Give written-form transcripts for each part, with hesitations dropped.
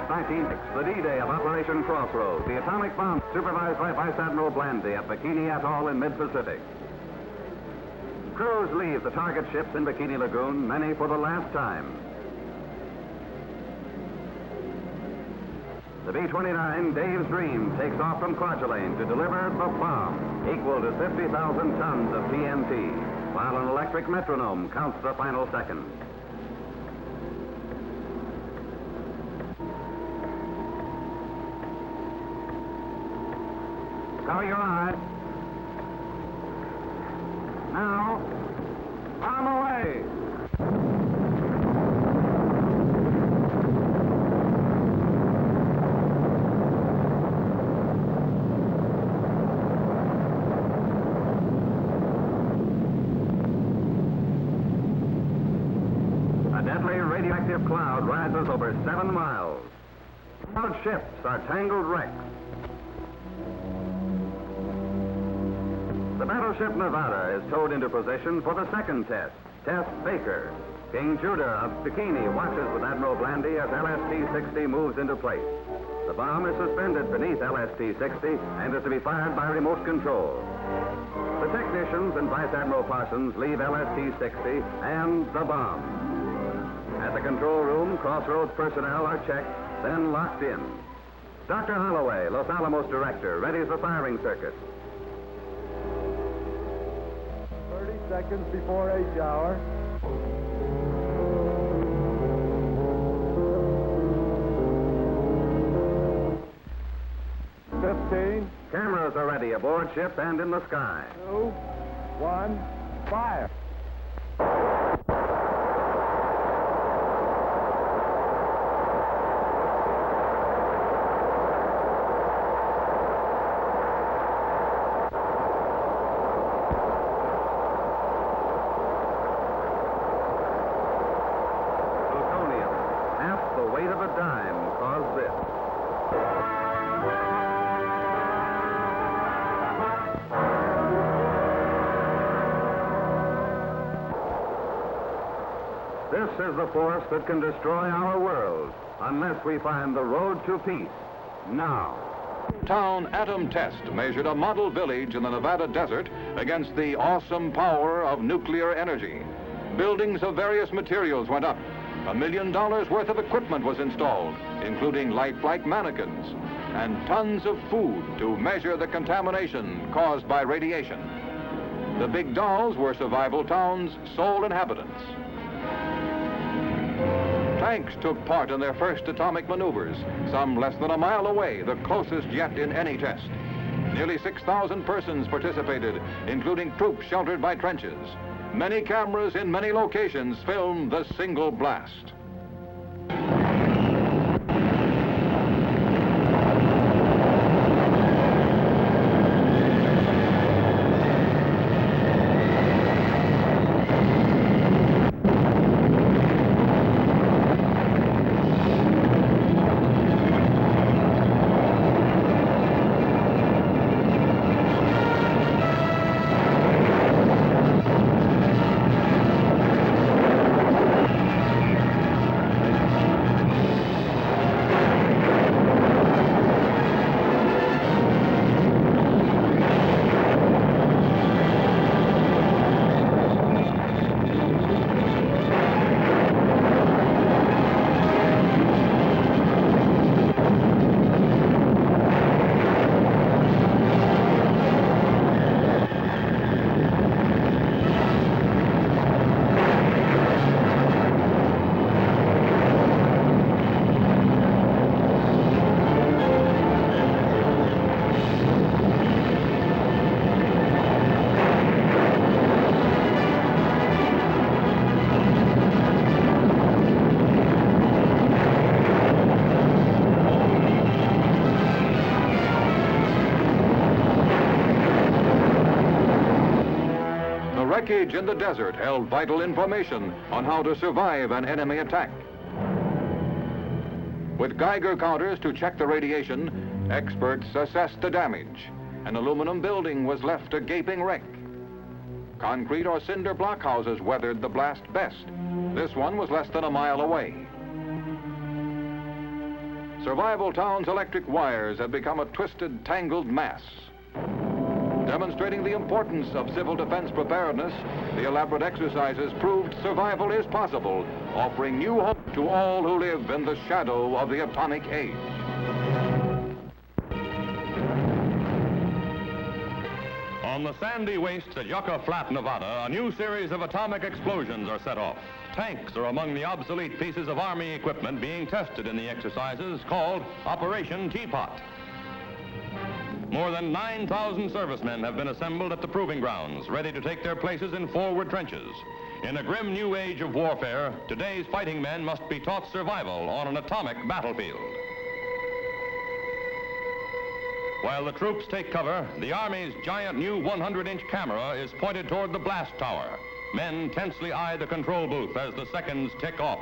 19, the D-Day of Operation Crossroads, the atomic bomb supervised by Vice Admiral Blandy at Bikini Atoll in mid-Pacific. Crews leave the target ships in Bikini Lagoon, many for the last time. The B-29 Dave's Dream takes off from Kwajalein to deliver the bomb, equal to 50,000 tons of TNT, while an electric metronome counts the final seconds. Cover your eyes. Now, on the way. A deadly radioactive cloud rises over 7 miles. Large ships are tangled wrecks. The battleship Nevada is towed into position for the second test, Test Baker. King Judah of Bikini watches with Admiral Blandy as LST-60 moves into place. The bomb is suspended beneath LST-60 and is to be fired by remote control. The technicians and Vice Admiral Parsons leave LST-60 and the bomb. At the control room, Crossroads personnel are checked, then locked in. Dr. Holloway, Los Alamos director, readies the firing circuit. 30 seconds before H hour. Cameras are ready aboard ship and in the sky. 2, 1, fire. Plutonium, half the weight of a dime, caused this. This is the force that can destroy our world unless we find the road to peace now. Town atom test measured a model village in the Nevada desert against the awesome power of nuclear energy. Buildings of various materials went up. $1 million worth of equipment was installed, including lifelike mannequins, and tons of food to measure the contamination caused by radiation. The big dolls were Survival Town's sole inhabitants. Tanks took part in their first atomic maneuvers, some less than a mile away, the closest yet in any test. Nearly 6,000 persons participated, including troops sheltered by trenches. Many cameras in many locations filmed the single blast. Wreckage in the desert held vital information on how to survive an enemy attack. With Geiger counters to check the radiation, experts assessed the damage. An aluminum building was left a gaping wreck. Concrete or cinder block houses weathered the blast best. This one was less than a mile away. Survival Town's electric wires had become a twisted, tangled mass. Demonstrating the importance of civil defense preparedness, the elaborate exercises proved survival is possible, offering new hope to all who live in the shadow of the atomic age. On the sandy wastes at Yucca Flat, Nevada, a new series of atomic explosions are set off. Tanks are among the obsolete pieces of Army equipment being tested in the exercises called Operation Teapot. More than 9,000 servicemen have been assembled at the proving grounds, ready to take their places in forward trenches. In a grim new age of warfare, today's fighting men must be taught survival on an atomic battlefield. While the troops take cover, the Army's giant new 100-inch camera is pointed toward the blast tower. Men tensely eye the control booth as the seconds tick off.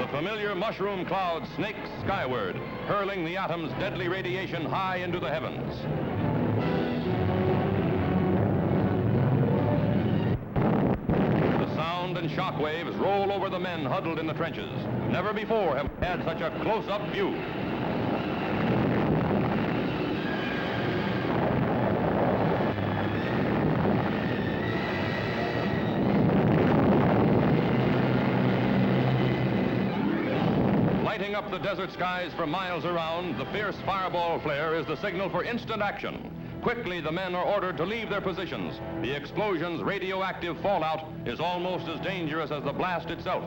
The familiar mushroom cloud snakes skyward, hurling the atom's deadly radiation high into the heavens. And shock waves roll over the men huddled in the trenches. Never before have we had such a close-up view. Lighting up the desert skies for miles around, the fierce fireball flare is the signal for instant action. Quickly, the men are ordered to leave their positions. The explosion's radioactive fallout is almost as dangerous as the blast itself.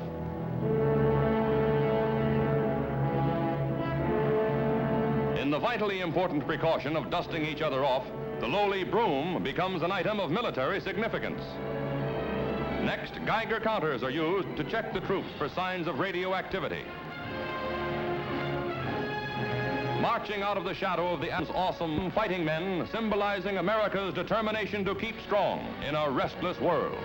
In the vitally important precaution of dusting each other off, the lowly broom becomes an item of military significance. Next, Geiger counters are used to check the troops for signs of radioactivity. Marching out of the shadow of the awesome fighting men, symbolizing America's determination to keep strong in a restless world.